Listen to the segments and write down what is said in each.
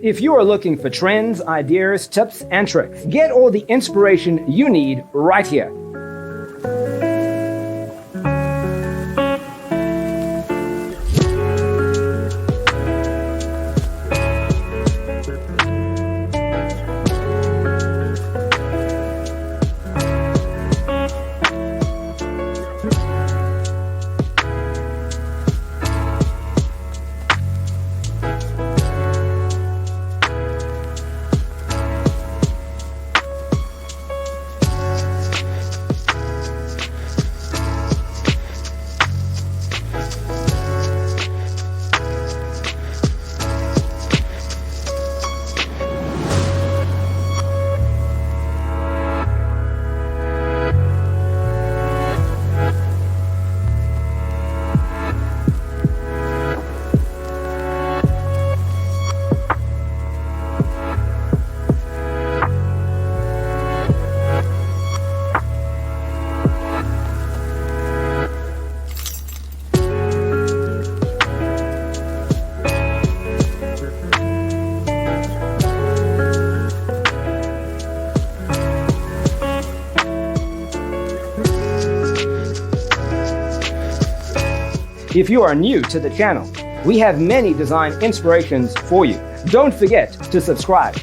If you are looking for trends, ideas, tips, and tricks, get all the inspiration you need right here. If you are new to the channel, we have many design inspirations for you. Don't forget to subscribe.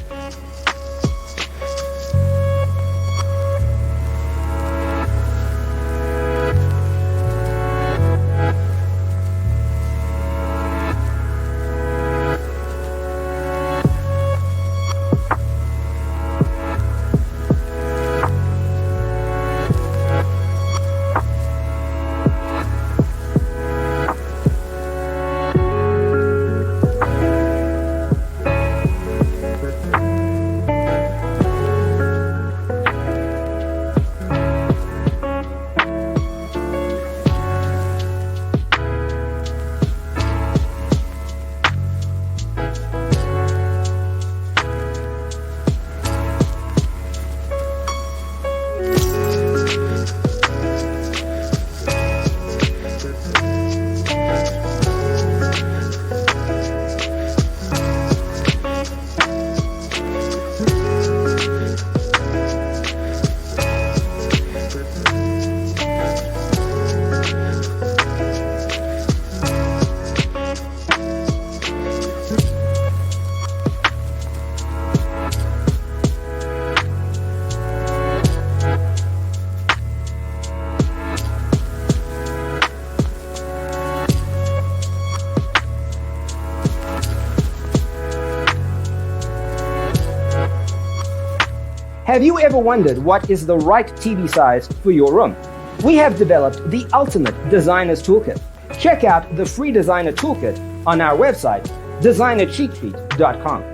Have you ever wondered what is the right TV size for your room? We have developed the ultimate designer's toolkit. Check out the free designer toolkit on our website, designercheatsheet.com.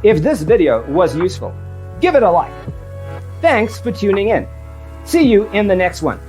If this video was useful, give it a like. Thanks for tuning in. See you in the next one.